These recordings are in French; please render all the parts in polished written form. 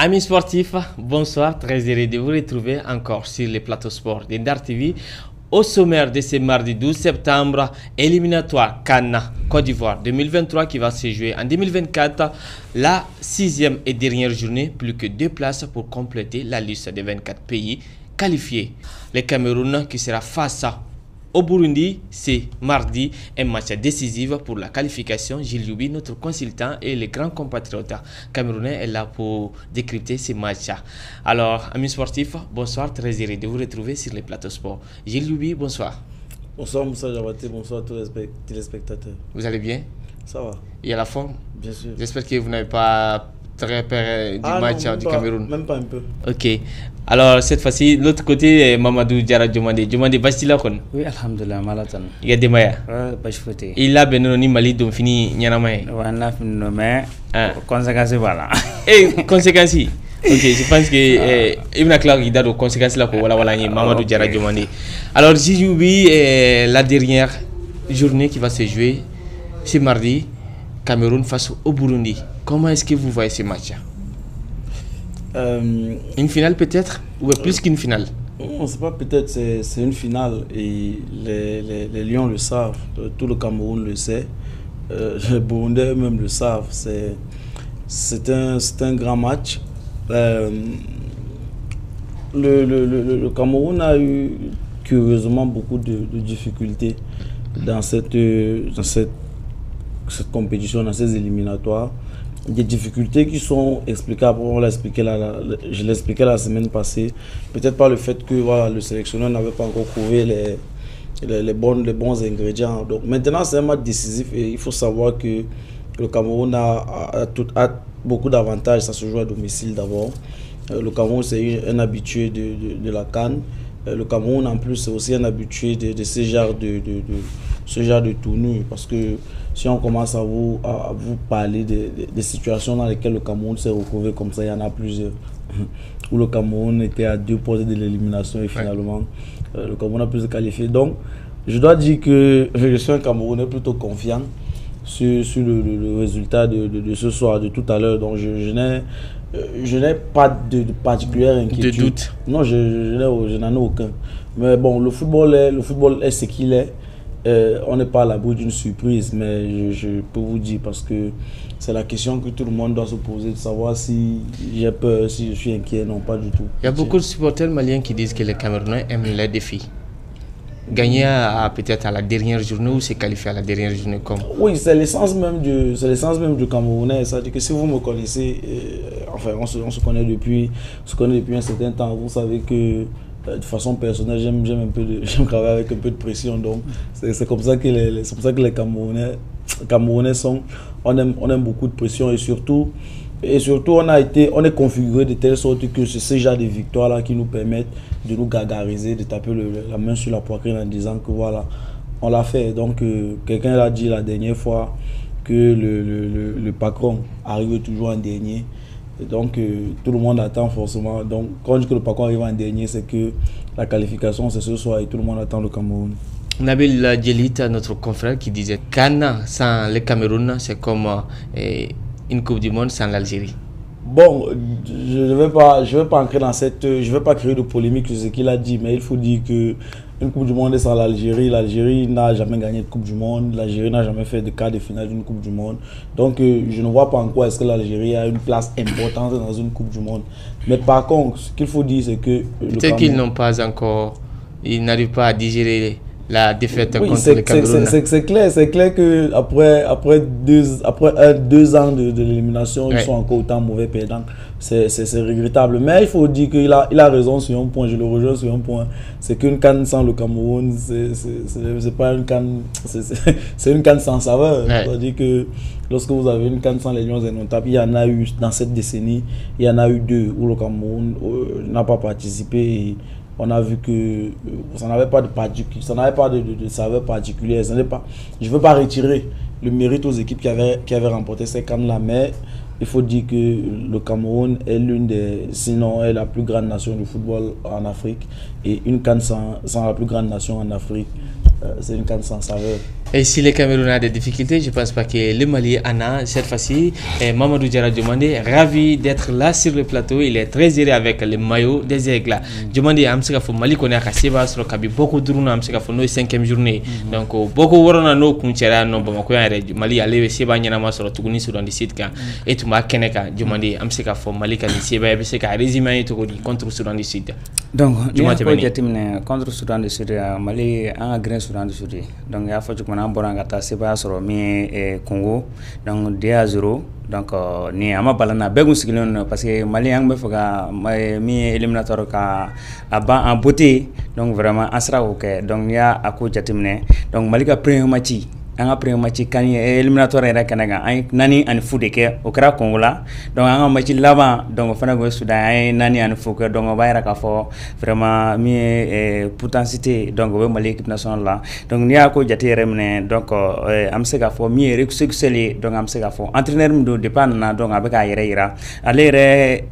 Amis sportifs, bonsoir, très heureux de vous retrouver encore sur les plateaux sport d'Indar TV. Au sommaire de ce mardi 12 septembre, éliminatoire CAN Côte d'Ivoire 2023 qui va se jouer en 2024, la sixième et dernière journée, plus que 2 places pour compléter la liste des 24 pays qualifiés. Le Cameroun qui sera face au Burundi, c'est mardi, un match décisif pour la qualification. Gilles Youbi, notre consultant et les grands compatriotes camerounais est là pour décrypter ces matchs. Alors, amis sportifs, bonsoir, très heureux de vous retrouver sur les plateaux sport. Gilles Youbi, bonsoir. Bonsoir Moussa Diabaté, bonsoir à tous les téléspectateurs. Vous allez bien? Ça va. Et à la forme? Bien sûr. J'espère que vous n'avez pas très peur du match du Cameroun. Même pas un peu. Ok. Alors, cette fois-ci, de l'autre côté, Mamadou Diarra Djomande. Djomande, Bastila kon? Oui, alhamdulillah, malatan. Il y a des moyens. Bashfoté. Il a bien ni Mali donc fini Nyanamaye. Voilà, mais conséquences voilà. Et conséquences. Ok, je pense que Ibn Clark il a des conséquences là pour voilà Mamadou Diarra Djomande. Alors, Jijoubi la dernière journée qui va se jouer ce mardi, Cameroun face au Burundi. Comment est-ce que vous voyez ce match? Une finale peut-être ou plus qu'une finale? On ne sait pas, peut-être c'est une finale et les Lions le savent, tout le Cameroun le sait, les Burundais même le savent. C'est un grand match. Le Cameroun a eu curieusement beaucoup de difficultés dans cette compétition, dans ces éliminatoires. Des difficultés qui sont explicables, je l'expliquais la semaine passée, peut-être par le fait que voilà, le sélectionneur n'avait pas encore trouvé les bons ingrédients. Donc maintenant c'est un match décisif et il faut savoir que le Cameroun a beaucoup d'avantages. Ça se joue à domicile d'abord. Le Cameroun c'est un habitué de la CAN. Le Cameroun en plus c'est aussi un habitué de ce genre de tournoi, parce que si on commence à vous parler des situations dans lesquelles le Cameroun s'est retrouvé comme ça, il y en a plusieurs où le Cameroun était à 2 postes de l'élimination et finalement le Cameroun a pu se qualifier. Donc je dois dire que je suis un Camerounais plutôt confiant sur le résultat de ce soir, de tout à l'heure. Donc je n'ai pas de particulière inquiétude. De doute? Non, je n'en ai aucun. Mais bon, le football est ce qu'il est. On n'est pas à l'abri d'une surprise, mais je peux vous dire, parce que c'est la question que tout le monde doit se poser, de savoir si j'ai peur, si je suis inquiet. Non, pas du tout. Il y a beaucoup de supporters maliens qui disent que les Camerounais aiment les défis. Gagner peut-être à la dernière journée ou se qualifier à la dernière journée comme... Oui, c'est l'essence même du Camerounais. C'est-à-dire que si vous me connaissez, enfin on se connaît depuis un certain temps, vous savez que de façon personnelle, j'aime travailler avec un peu de pression. Donc c'est comme ça que les Camerounais sont. On aime beaucoup de pression et surtout on est configuré de telle sorte que c'est ce genre de victoires là qui nous permettent de nous gargariser, de taper la main sur la poitrine en disant que voilà, on l'a fait. Donc quelqu'un l'a dit la dernière fois que le patron arrive toujours en dernier. Et donc tout le monde attend forcément. Donc quand on dit que le patron arrive en dernier, c'est que la qualification c'est ce soir et tout le monde attend le Cameroun. Nabil Djellit, notre confrère, qui disait Ghana sans le Cameroun, c'est comme une Coupe du Monde sans l'Algérie. Bon, je ne vais pas entrer dans je vais pas créer de polémique sur ce qu'il a dit, mais il faut dire que une Coupe du Monde sans l'Algérie, l'Algérie n'a jamais gagné de Coupe du Monde, l'Algérie n'a jamais fait de quart de finale d'une Coupe du Monde. Donc je ne vois pas en quoi est-ce que l'Algérie a une place importante dans une Coupe du Monde. Mais par contre, ce qu'il faut dire, c'est que peut-être qu'ils n'ont pas encore, ils n'arrivent pas à digérer la défaite contre le Cameroun. C'est clair que après 2 ans de l'élimination, ils sont encore autant mauvais perdants. C'est regrettable. Mais il faut dire qu'il a raison sur un point, je le rejoins sur un point. C'est qu'une CAN sans le Cameroun, c'est pas une CAN, c'est une CAN sans saveur. C'est-à-dire que lorsque vous avez une CAN sans les Lions indomptables, il y en a eu dans cette décennie, il y en a eu 2 où le Cameroun n'a pas participé. Et on a vu que ça n'avait pas de saveur particulière. Je ne veux pas retirer le mérite aux équipes qui avaient remporté ces CAN-là, mais il faut dire que le Cameroun est sinon est la plus grande nation du football en Afrique, et une CAN sans la plus grande nation en Afrique, c'est une canne sans saveur. Et si le Cameroun a des difficultés, je ne pense pas que le Mali en a cette fois-ci. Mamadou Diarra Diomandé, ravi d'être là sur le plateau. Il est très heureux avec le maillot des Aigles. Diomandé, Amseka Fo Mali connaît Kasseba sur le Kabi, beaucoup de rouna Amseka Fo no 5e journée. Donc beaucoup warona no kunchera no Bamako en Mali aller Seba Nyanama sur le Tuguni sur le site kan et tu m'as Keneka Diomandé Amseka Fo Mali kan Seba Beseka résumé Tuguni contre Soudan du Sud. Donc nous avons contre Soudan du Sud Mali en grain Soudan du Sud. Donc il y a fait que Borangata Seba sur mi Congo donc 2-0 donc ni ama balana begu sigilon parce que Mali yang be faga mi éliminatoire ka aba en beauté donc vraiment asra ok donc ya ako jatimne donc Mali ka premier match anga premier match kan éliminatoire era kanaga ay nani an fudeke o kra Congo la donc anga match lava donc fana go Soudan ay nani an fuke donc bayra ka fo vraiment mi potentialité donc be Mali équipe nationale la donc ni ako jati remne donc am se ka fo mi succès donc am se ka fo entraîneur do dépend na donc abeka yere ira aller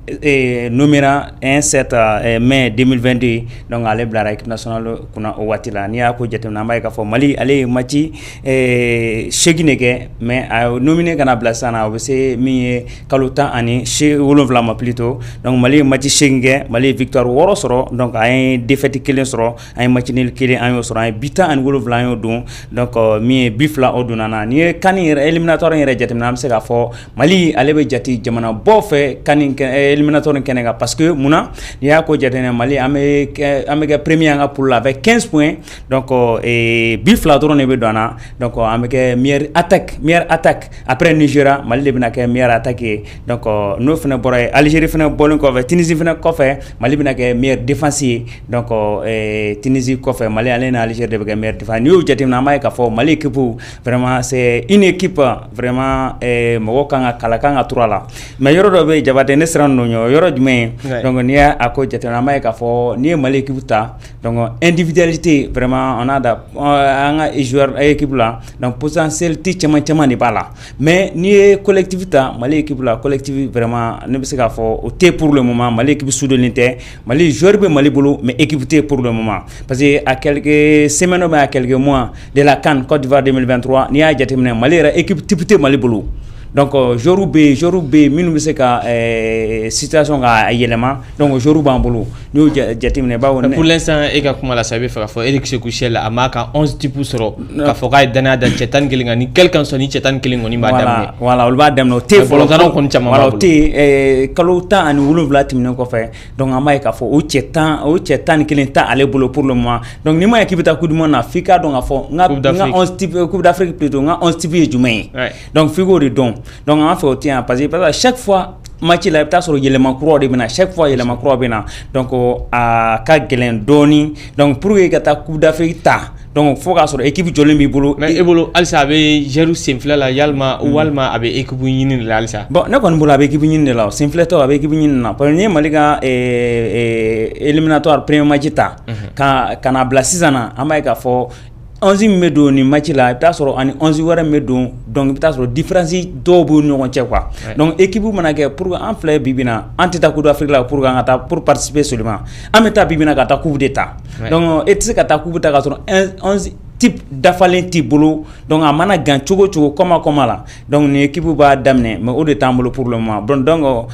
numéro 17 mai 2022 donc aller blara équipe nationale kuna o watila ni ako jati na mbay ka fo Mali aller match Cheginege, mais nominé kana blasana obese mi kaluta ani che wolonvlama plutôt donc Mali match Cheginge Mali victoire woro soro donc ay défaite kelen soro ay match nil kelen ay soro ay bita an wolonvla yo don donc mi bifla odunana ni kani éliminatoire yere jatem nam se ka fo Mali alebe jati jamana bofe kani éliminatoire kenega parce que muna ya ko jatene Mali amega premier nga pour avec 15 points donc bifla drone be dona donc avec meilleure attaque après Nigeria Mali de bina ke meilleure attaque donc no fena boray Algérie fena bolon ko fe Tunisie fena ko fe Mali bina ke meilleur défensif donc Tunisie ko fe Mali alena Algérie de be meilleur défensif ni jatim na may ka fo Mali équipe vraiment c'est une équipe vraiment mo kanga kala kanga turala mais yoro do be jabate ne sran no yoro jume donc ni ako jatim na may ka fo ni Mali équipe ta donc individualité vraiment on a da anga joueur équipe là donc potentiel ti chama ni bala mais ni collectivité Mali équipe la collective vraiment ne be se ka fo o té pour le moment Mali équipe soudonité Mali joueur be Mali bolo mais équipé pour le moment parce que à quelques semaines ou à quelques mois de la CAN Côte d'Ivoire 2023 ni a jatemne Mali era équipe typité Mali bolo donc Jorube minu be se ka situation ga yelema donc Jorube en bolo ni jatemne ba won pour l'instant e ga kuma la sabe fa fo Eric Sekouchel amaka 11 types soro ka fo ga dana da chetan gelinga ni quelqu'un soni chetan gelinga ni madame voilà on va demno te fo ngano kon chama voilà te kalota an wulu vlatimne ko fe donc amay ka fo o chetan gelinta aller bolo pour le moment donc ni ma équipe ta coup du monde Africa donc afo nga 11 types coupe d'Afrique plutôt nga 11 types jumay donc figo de donc on fait autant parce que chaque fois match la ta sur yelema croix de bina chaque fois yelema croix bina donc a ka gelen doni donc pour que ta coupe d'Afrique ta donc faut ka sur équipe jolimi bolo mais ebolo alsa be jeru simfla la yalma ou walma abe équipe yinin la alsa bon na kon bolo abe équipe yinin la simfla to abe équipe yinin na premier maliga éliminatoire premier match ta kana blasizana amay ka fo 11 medo ni match la ta soro ani 11 wara medo donc ta soro différence do bu no on quoi donc équipe manake pour en fleur bibina antita coupe d'Afrique la pour ngata pour participer seulement ameta bibina kata coupe d'état donc et c'est kata coupe d'état soro 11 type d'afalin type bolo donc a mana gan chogo comment là donc ni équipe ba damné mais au de temps pour le moment donc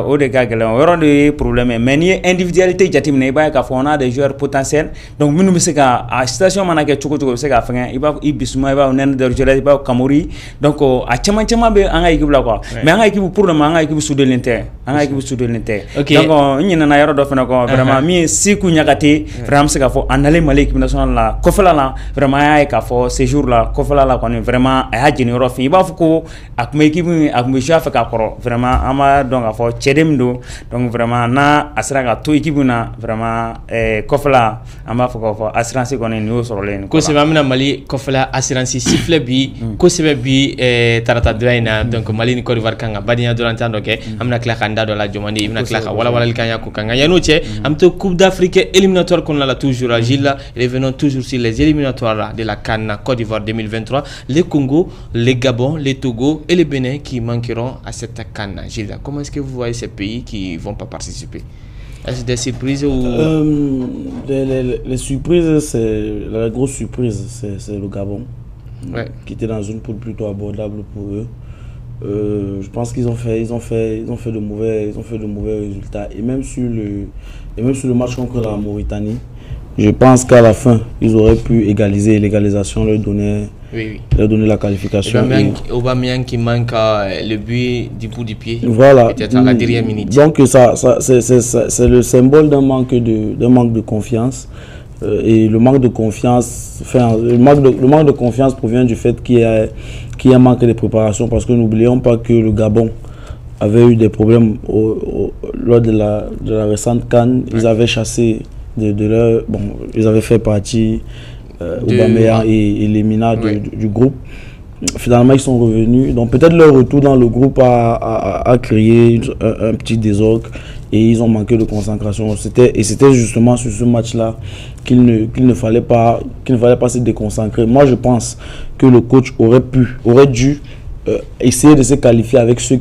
au de gagel on aura des problèmes mais ni individualité jatimne ba ka fona des joueurs potentiels donc minu miseka a station mana ke chogo se ka fanga iba ibisuma iba onen de joueurs iba Kamori donc a chama be anga équipe la quoi mais anga équipe pour le moment anga équipe sous de l'inter donc ñina na yoro do fena ko vraiment mi siku ñakati vraiment se ka fo anale Mali équipe nationale la ko fela la vraiment ay ka fo ces jours là ko fela la ko vraiment ay jeni ro fi ba fu ko ak me équipe ak me chef ka koro vraiment ama donc a fo chedem do donc vraiment na asra ka to équipe na vraiment ko fela ama fo ko assurance ko ni o soro len ko se bamna Mali ko fela assurance siffle bi ko se bi tarata draina donc Mali ni Côte d'Ivoire kanga badinya dolantando ke amna klaka ndado la jomandi imna klaka wala kanya ko kanga yanoche amto Coupe d'Afrique éliminatoire qu'on a toujours à Gilles revenons toujours sur les éliminatoires de la CAN Côte d'Ivoire 2023 les Congo, les Gabon, les Togo et les Bénin qui manqueront à cette CAN. Gilles, comment est-ce que vous voyez ces pays qui vont pas participer? Est-ce des surprises ou... Les surprises, la grosse surprise, c'est le Gabon, qui était dans une poule plutôt abordable pour eux. Je pense qu'ils ont fait de mauvais résultats. Et même sur le match contre la Mauritanie, je pense qu'à la fin, ils auraient pu égaliser. L'égalisation leur donnait la qualification. Aubameyang qui manque le but du bout du pied. Voilà. Peut-être à la dernière minute. Donc c'est le symbole d'un manque de confiance. Et le manque de confiance, le manque de confiance provient du fait qu'il y a un manque de préparation, parce que n'oublions pas que le Gabon avait eu des problèmes lors de la récente CAN. Ils avaient chassé ils avaient fait partie Aubameyang et Lemina du groupe. Finalement, ils sont revenus. Donc peut-être leur retour dans le groupe a créé un petit désordre et ils ont manqué de concentration. C'était justement sur ce match-là qu'il ne fallait pas se déconcentrer. Moi, je pense que le coach aurait dû essayer de se qualifier avec ceux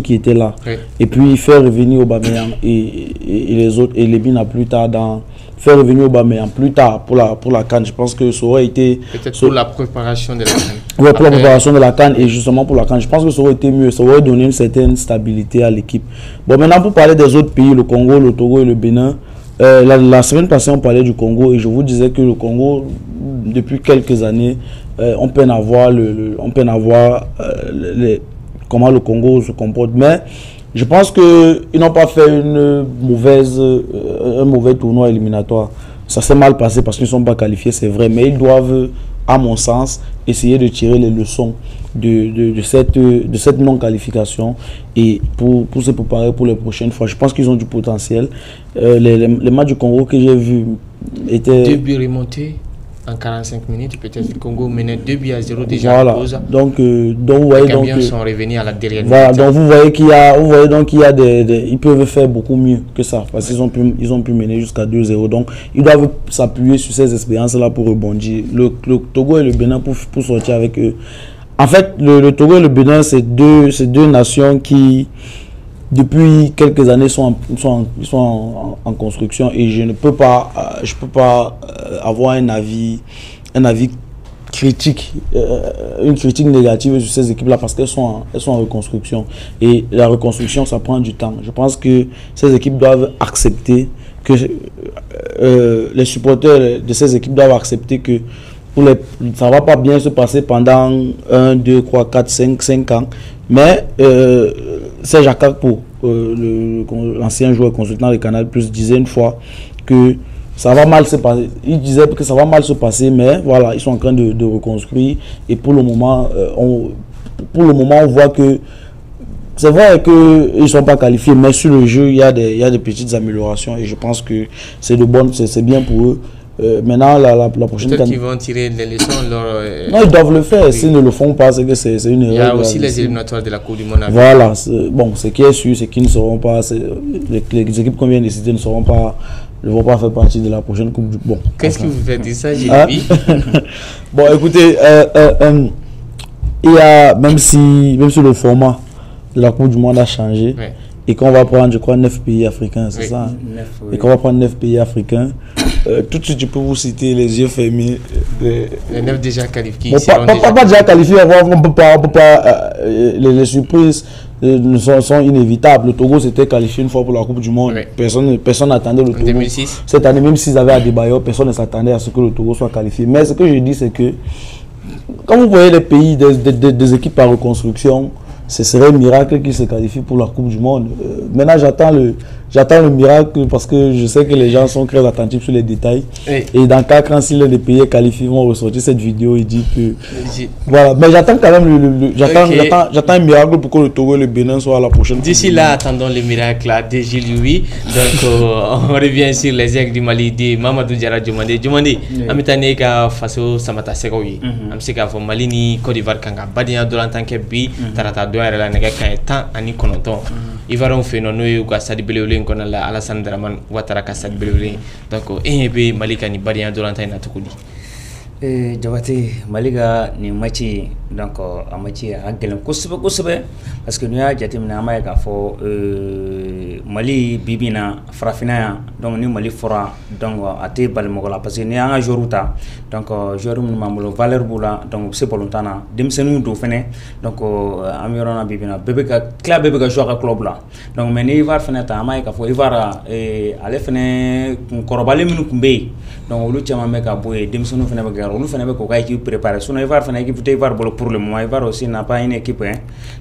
qui étaient là. Et puis faire revenir Aubameyang et les autres, et Lemina plus tard faire revenir Aubameyang plus tard pour la CAN. Je pense que ça aurait été... Peut-être pour la préparation de la CAN. Oui, pour la préparation de la CAN et justement pour la CAN. Je pense que ça aurait été mieux. Ça aurait donné une certaine stabilité à l'équipe. Bon, maintenant pour parler des autres pays, le Congo, le Togo et le Bénin. La semaine passée, on parlait du Congo et je vous disais que le Congo, depuis quelques années, on peine à voir comment le Congo se comporte. Mais je pense qu'ils n'ont pas fait un mauvais tournoi éliminatoire. Ça s'est mal passé parce qu'ils ne sont pas qualifiés, c'est vrai. Mais ils doivent, à mon sens, essayer de tirer les leçons de cette non-qualification et pour se préparer pour les prochaines fois. Je pense qu'ils ont du potentiel. Les matchs du Congo que j'ai vus étaient... 2 buts remontés en 45 minutes, peut-être le Congo menait 2-0 déjà. Voilà. En pause. Donc vous voyez, les sont revenus à la dernière voilà, minute. donc vous voyez qu'il y a ils peuvent faire beaucoup mieux que ça parce qu'ils ont pu mener jusqu'à 2-0. Donc ils doivent s'appuyer sur ces expériences-là pour rebondir. Le Togo et le Bénin pour sortir avec eux. En fait, le Togo et le Bénin, c'est deux nations qui depuis quelques années sont en construction et je peux pas avoir un avis critique, une critique négative sur ces équipes là parce qu'elles sont en reconstruction et la reconstruction ça prend du temps. Je pense que ces équipes doivent accepter que les supporters de ces équipes doivent accepter que ça va pas bien se passer pendant 1, 2, 3, 4, 5 ans, mais c'est Jacques Akpo, l'ancien joueur consultant de Canal+, disait une fois que ça va mal se passer. Il disait que ça va mal se passer, mais voilà, ils sont en train de reconstruire. Et pour le moment, on voit que c'est vrai qu'ils ne sont pas qualifiés, mais sur le jeu, il y a des petites améliorations. Et je pense que c'est bien pour eux. Maintenant, la prochaine... Peut-être qu'ils vont tirer les leçons. Non, ils doivent le faire. Oui. S'ils ne le font pas, c'est que c'est une erreur. Il y a aussi les éliminatoires de la Coupe du Monde. Voilà. Bon, ce qui est sûr, c'est qu'ils ne seront pas... Les équipes qu'on vient de citer ne vont pas faire partie de la prochaine Coupe du Monde. Qu'est-ce qui vous fait dire ça, j'ai vu? Bon, écoutez, il y a, même si le format de la Coupe du Monde a changé, oui, et qu'on va prendre, je crois, 9 pays africains, c'est oui, ça, hein? 9, oui. Et qu'on va prendre 9 pays africains, tout de suite, je peux vous citer les yeux fermés. Les 9 déjà qualifiés. Bon, pas déjà qualifiés, on peut pas les surprises sont inévitables. Le Togo s'était qualifié une fois pour la Coupe du Monde. Oui. Personne n'attendait le Togo. 2006. Cette année, même s'ils avaient Adebayor, personne ne s'attendait à ce que le Togo soit qualifié. Mais ce que je dis, c'est que quand vous voyez les pays, des équipes par reconstruction, ce serait un miracle qu'ils se qualifient pour la Coupe du Monde. Maintenant, j'attends le miracle parce que je sais que les gens sont très attentifs sur les détails. Oui. Et dans 4 ans, si l'un des pays est qualifié, ils vont ressortir cette vidéo et dire que... Voilà, mais j'attends quand même j'attends un miracle pour que le Togo et le Bénin soient à la prochaine. D'ici là, attendons le miracle de Gilles Louis. Donc, on revient sur les aigles du Mali de Mamadou Diarra Djomandé. Djomandé, Amitane ka faso samata sekoyi. Amseka fo Mali ni Côte d'Ivoire kanga badia dolantan ke bi tarata do yɛrɛ la nɛgɛ kaɲɛ 19. Ivoirien fɛ yen nɔ n'o ye u ka stade belebele in kɔnɔna la Alassane Dramane Ouattara ka stade belebele. Donc e ɲɛ bɛ Mali ka nin badenya dolantan in na cogo di? Jabate, Mali ka nin match donc a match a gɛlɛn kosɛbɛ kosɛbɛ parce que n'i y'a jateminɛ an b'a ye k'a fɔ Mali bibina farafina donc ni Mali fora donc ate balmogola parce que ni anga joruta donc jorum mamulo valeur bula donc c'est bolontana demsenu do fene donc amirona bibina bebe ka club bebe ka jouer club la donc mais ni var fene ta may ka fo ivara ale fene korobale minu kumbe donc lu chama me ka boye demsenu fene be gar lu fene be ko kay ki préparer sinon ivar fene équipe te ivar bolo pour le moment ivar aussi n'a pas une équipe hein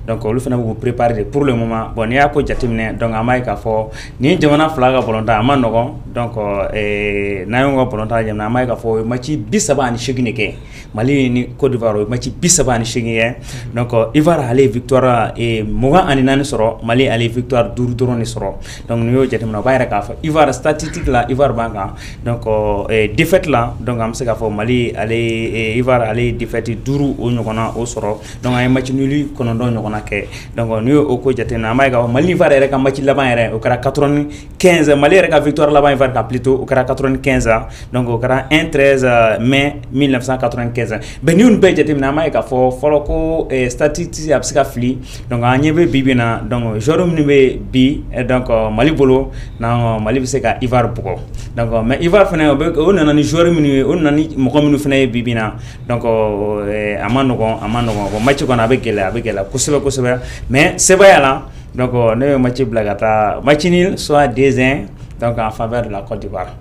donc lu fene be préparer pour le moment bon ya ko jatimne donc amay ka fo ni jamana flaga bolonta amanogo donc nayo bolonta jamna amay ka fo machi bisaba ni shigine ke Mali ni Côte d'Ivoire machi bisaba ni shigine donc ivar aller victoire et moga aninani soro Mali aller victoire duru ni soro donc niyo jatimna bayra ka fo ivar statistique la ivar banga donc défaite là donc am se ka fo Mali aller ivar aller défaite duru o nyokona o soro donc ay match nuli kono do nyokona ke donc niyo o ko jatina amay ka Mali ivar rek ka match là-bas au 95 Mali rek victoire là-bas ivar ka plutôt au 95 donc au 13 mai 1995 ben ni be jatina amay ka fo foloko statistique absika fli donc anyebe bibina donc jorum ni be bi donc Mali bolo na Mali se ka ivar buko donc mais ivar fene on na ni jorum ni on na ni mo ko minu fene bibina donc amano ko match ko na be gela kusebe mais sebayala donc ne match blagata match nul soit 2-1 donc en faveur de la Côte d'Ivoire.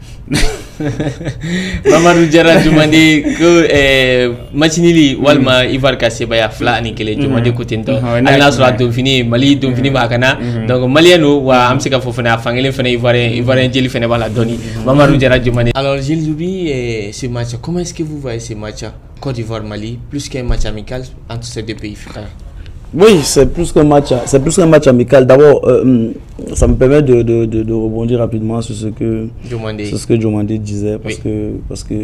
Mamadou Diarra demandé que match nul walma Ivar ka sebaya fla ni kele demandé côté ndo ala sura do fini Mali do fini bakana donc malieno wa am se ka fofana fangele fene Ivoirien jeli fene bala doni Mamadou Diarra demandé. Alors Gilles Loubi, ce match, comment est-ce que vous voyez ce match Côte d'Ivoire Mali plus qu'un match amical entre ces deux pays frères? Oui, c'est plus qu'un match amical. D'abord, ça me permet de rebondir rapidement sur ce que Diomandé disait, parce que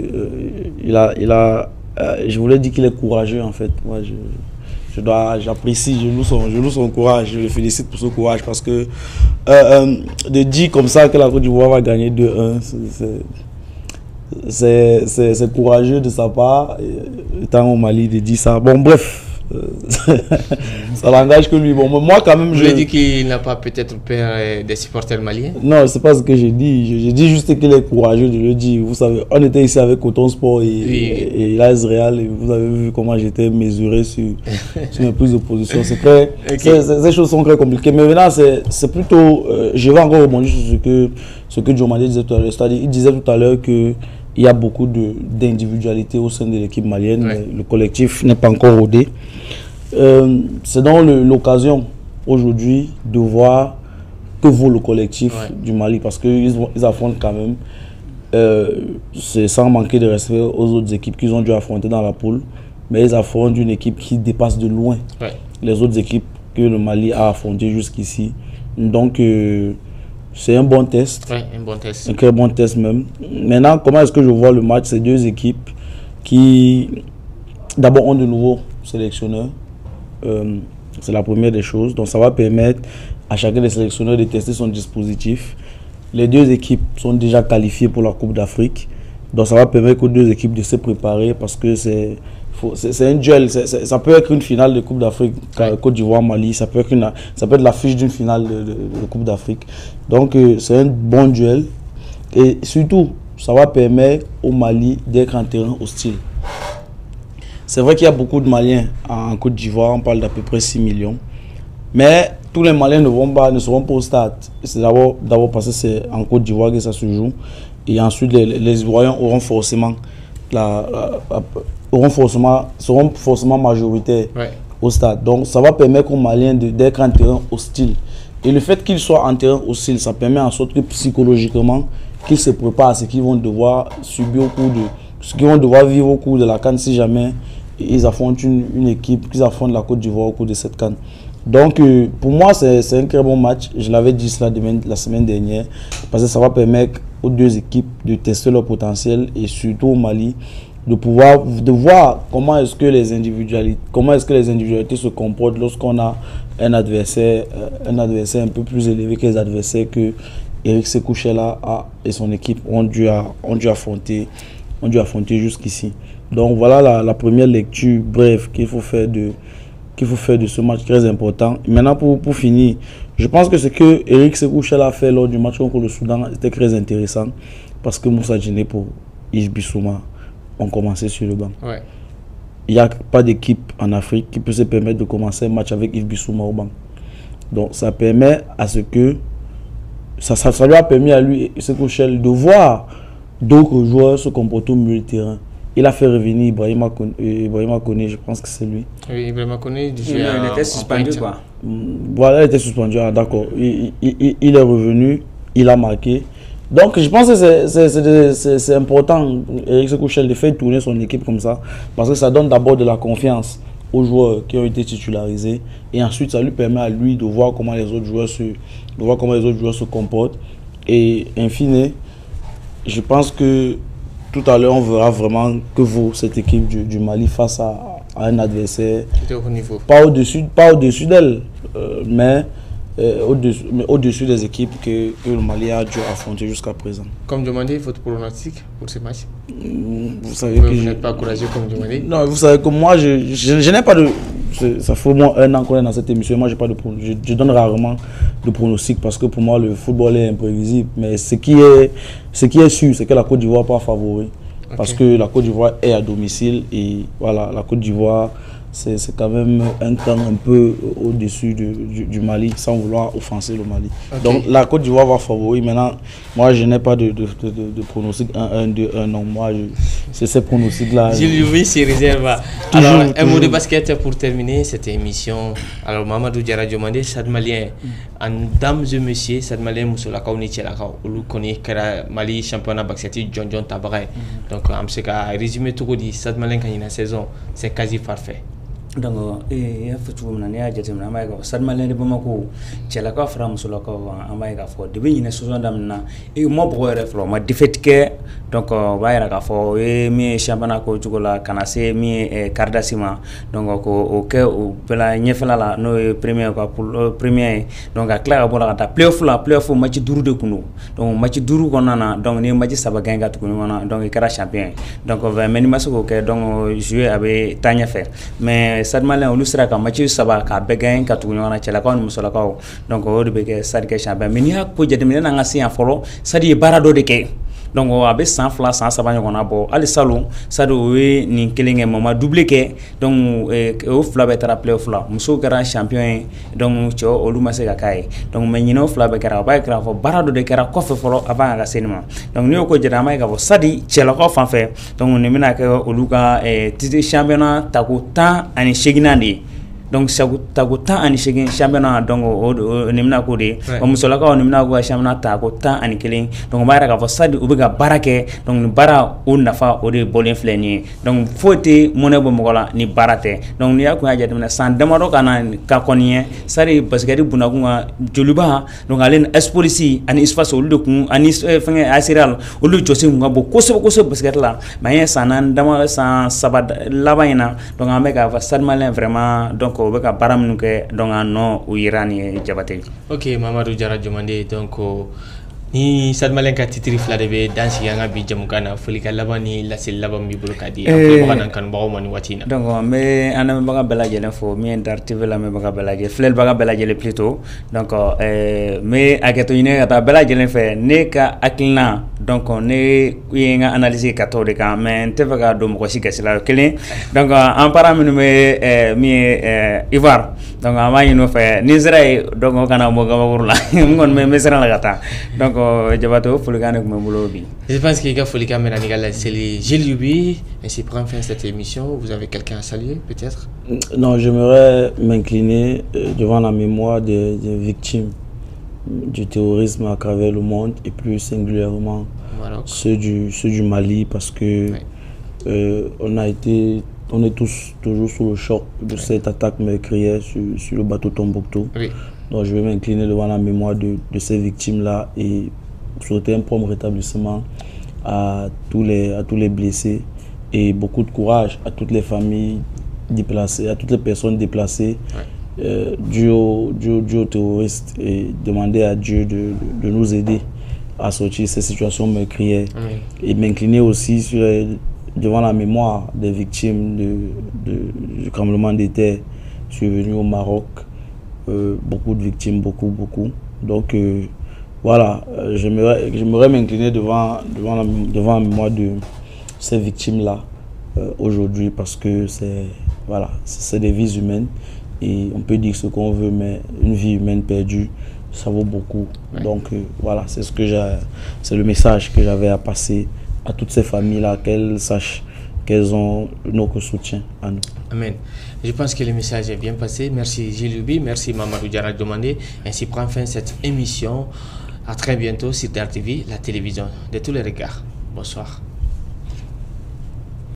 je voulais dire qu'il est courageux en fait. Moi, j'apprécie, je loue son courage, je le félicite pour son courage, parce que de dire comme ça que la Côte d'Ivoire va gagner 2-1, c'est courageux de sa part, étant au Mali, de dire ça. Bon, bref. Ça n'engage que lui. Bon, moi quand même, je dis qu'il n'a pas peut-être peur des supporters maliens. Non, c'est pas ce que j'ai dit. J'ai dit juste qu'il est courageux de le dire. Vous savez, on était ici avec Coton Sport et l'AS Real, et vous avez vu comment j'étais mesuré sur mes prises de position. C'est très, ces choses sont très compliquées. Mais maintenant, c'est plutôt, je vais encore rebondir sur ce que Diomandé disait tout à l'heure. C'est-à-dire, il disait tout à l'heure que il y a beaucoup d'individualité au sein de l'équipe malienne. Ouais. Le collectif n'est pas encore rodé. C'est donc l'occasion aujourd'hui de voir que vaut le collectif du Mali, parce qu'ils affrontent quand même, c'est sans manquer de respect aux autres équipes qu'ils ont dû affronter dans la poule, mais ils affrontent une équipe qui dépasse de loin les autres équipes que le Mali a affrontées jusqu'ici. Donc c'est un bon test. Oui, un bon test. Un très bon test même. Maintenant, comment est-ce que je vois le match? C'est deux équipes qui, d'abord, ont de nouveaux sélectionneurs. C'est la première des choses. Donc, ça va permettre à chacun des sélectionneurs de tester son dispositif. Les deux équipes sont déjà qualifiées pour la Coupe d'Afrique. Donc, ça va permettre aux deux équipes de se préparer, parce que c'est un duel. Ça peut être une finale de Coupe d'Afrique, Côte d'Ivoire, Mali. Ça peut être l'affiche d'une finale de Coupe d'Afrique. Donc, c'est un bon duel. Et surtout, ça va permettre au Mali d'être en terrain hostile. C'est vrai qu'il y a beaucoup de Maliens en Côte d'Ivoire. On parle d'à peu près 6 millions. Mais tous les Maliens ne seront pas au stade. C'est d'abord parce que c'est en Côte d'Ivoire que ça se joue. Et ensuite, les Ivoiriens auront forcément seront forcément majoritaires au stade. Donc ça va permettre aux Maliens d'être en terrain hostile. Et le fait qu'ils soient en terrain hostile, ça permet en sorte que psychologiquement, qu'ils se préparent à ce qu'ils vont devoir subir ce qu'ils vont devoir vivre au cours de la CAN, si jamais ils affrontent une équipe, qu'ils affrontent la Côte d'Ivoire au cours de cette CAN. Donc pour moi, c'est un très bon match. Je l'avais dit cela la semaine dernière, parce que ça va permettre aux deux équipes de tester leur potentiel, et surtout au Mali de voir comment est-ce que les individualités se comportent lorsqu'on a un adversaire un peu plus élevé que les adversaires que Eric Sékou Chella et son équipe ont dû affronter jusqu'ici. Donc voilà la première lecture brève qu'il faut faire qu'il faut faire de ce match très important. Et maintenant, pour finir, je pense que ce que Eric Sékou Chel a fait lors du match contre le Soudan était très intéressant parce que Moussa Djiné pour Yves Bissouma ont commencé sur le banc. Ouais. Il n'y a pas d'équipe en Afrique qui peut se permettre de commencer un match avec Yves Bissouma au banc. Donc ça permet à ce que ça lui a permis à lui, Sékou Chel, de voir d'autres joueurs se comporter au milieu de terrain. Il a fait revenir Ibrahima Koné, je pense que c'est lui. Oui, Ibrahima Koné, il était suspendu quoi. Voilà, il était suspendu, d'accord. Il est revenu, il a marqué. Donc je pense que c'est important, Eric Sékou Chel, de faire tourner son équipe comme ça, parce que ça donne d'abord de la confiance aux joueurs qui ont été titularisés, et ensuite ça lui permet à lui de voir comment les autres joueurs se comportent. Et in fine, je pense que tout à l'heure, on verra vraiment que vaut cette équipe du Mali face à un adversaire pas au-dessus d'elle, mais au-dessus des équipes que le Mali a dû affronter jusqu'à présent. Comme demandé, votre pronostic pour ce match? Vous savez que vous n'êtes pas courageux comme demandé? Non, vous savez que moi, je n'ai pas de... Ça fait au moins 1 an qu'on est dans cette émission. Moi, je donne rarement de pronostic parce que pour moi, le football est imprévisible. Mais ce qui est sûr, c'est que la Côte d'Ivoire n'est pas favori. Okay. Parce que la Côte d'Ivoire est à domicile. Et voilà, la Côte d'Ivoire, c'est quand même un cran un peu au-dessus du Mali, sans vouloir offenser le Mali. Okay. Donc la Côte d'Ivoire va favori. Maintenant, moi, je n'ai pas de pronostic 1-1, 2-1. Non, moi, c'est ces pronostics-là. Jules, c'est réserve. Alors, un mot de basket pour terminer cette émission. Alors, Mamadou Diarra Diomandé, Stade Malien, en dames et messieurs, Stade Malien, Moussoula Kaouni Tchelakao, Oulu Kone, Kara Mali, championnat Baksati, John Tabaray. Donc, Amseka, résumé tout dit, Stade Malien, quand il y a une saison, c'est quasi parfait. Donc il y a fait tout le monde, il y a déjà un amaïga. Stade Malien de Bamako, Tchelaka Fra Moussoula Kao, amaïga fort. Depuis une saison d'amna, et moi pour reflo, ma défaite que donc va y fort. Et mi championnat ko jugola kanase mi Kardasima. Donc au pela nyefela la no premier quoi pour premier. Donc à clair pour la playoff match duru de kuno. Donc match duru konana donc ni match saba ganga to kuno donc kara champion. Donc va menimaso ko donc jouer avec Tanya faire. Mais Stade Malien olu sera ka match saba ka begain ka tugu ɲɔgɔn na cɛlakaw ni musolakaw donc o de bɛ kɛ Stade kɛ champion mais n'i y'a ko jateminɛ n'an ka se yan fɔlɔ Stade ye baara dɔ de kɛ donc a bɛ san 2 san 3 ɲɔgɔn na bɔ hali salon Stade o ye nin kelen kɛ mama doublé kɛ donc o fila bɛɛ taara playoff la musow kɛra champion ye donc cɛw olu ma se ka k'a ye donc mais ɲinɛ o fila bɛɛ kɛra a b'a ye k'a fɔ baara dɔ de kɛra kɔfɛ fɔlɔ avant a ka se nin ma donc n'i y'o ko jate an b'a ye k'a fɔ Stade cɛlakaw fan fɛ donc nin bɛna kɛ olu ka titre championnat tako 18 de ye donc tako 18 championnat donc o nimna ko de o musolakaw nimna ko championnat tako 11 donc b'a yira k'a fɔ Stade u bɛ ka baara kɛ donc ni baara o nafa o de bɔlen filɛ nin ye donc foyi tɛ mɔnɛ bɔ mɔgɔ la ni baara tɛ donc n'i y'a kun y'a jateminɛ san damadɔ ka kɔni ye Stade basikɛti bunakun ka joliba donc ale ni Espolisi ani Ispas olu de kun ani fɛngɛ Asiral olu jɔsen kun ka bon kosɛbɛ basikɛti la mais an ye san 3 laban in na donc an bɛ k'a fɔ Stade Malien vraiment donc o bɛ ka baara minnu kɛ donc a nɔ u yira nin ye Jabate. Ok, Mamadou Diarra Diomandé, donc ni Stade Malien ka titiri fila de bɛ dan sigi an ka bi jamukan na folikan laban ni laseli laban b'i bolo k'a di an filɛbaga n'an kanubagaw ma nin waati in na. donc n bɛ an lamɛnbaga bɛɛ lajɛlen fo min ye Dar TV lamɛnbaga bɛɛ lajɛlen filɛlibaga bɛɛ lajɛlen plutôt donc n bɛ hakɛto ɲini ka taa bɛɛ lajɛlen fɛ ne ka hakilina donc ne ye n ka analyse ka t'o de kan mais n tɛ fɛ ka don mɔgɔ si gasi la kelen donc an para minnu bɛ min ye Ivoire donc an b'a ɲini o fɛ ni sera yen donc o kana bɔ gabakuru la n kɔni bɛ siran la ka taa donc Jabate o folikan de tun bɛ n bolo bi. Je pense qu'il y a folikan mɛna ni ka laseli Gilles Youbi, ainsi prend fin cette émission. Vous avez quelqu'un à saluer peut-être? Non, j'aimerais m'incliner devant la mémoire des victimes du terrorisme à travers le monde et plus singulièrement ceux du Mali parce que on est tous toujours sous le choc de cette attaque meurtrière sur le bateau Tombouctou. Oui. Donc je vais m'incliner devant la mémoire de ces victimes-là et souhaiter un prompt rétablissement à tous les blessés et beaucoup de courage à toutes les familles déplacées, à toutes les personnes déplacées dues aux terroristes et demander à Dieu de nous aider à sortir de ces situations meurtrières et m'incliner aussi devant la mémoire des victimes du tremblement de terre Je suis venu au Maroc, beaucoup de victimes, beaucoup. Donc voilà, j'aimerais m'incliner devant la mémoire de ces victimes-là aujourd'hui, parce que c'est des vies humaines, et on peut dire ce qu'on veut, mais une vie humaine perdue, ça vaut beaucoup. Ouais. Donc voilà, c'est le message que j'avais à passer à toutes ces familles-là, qu'elles sachent qu'elles ont notre soutien à nous. Amen. Je pense que le message est bien passé. Merci Gilles Loubi, merci Mamadou Diarra Domandé. Ainsi prend fin cette émission. À très bientôt sur DAR TV, la télévision de tous les regards. Bonsoir.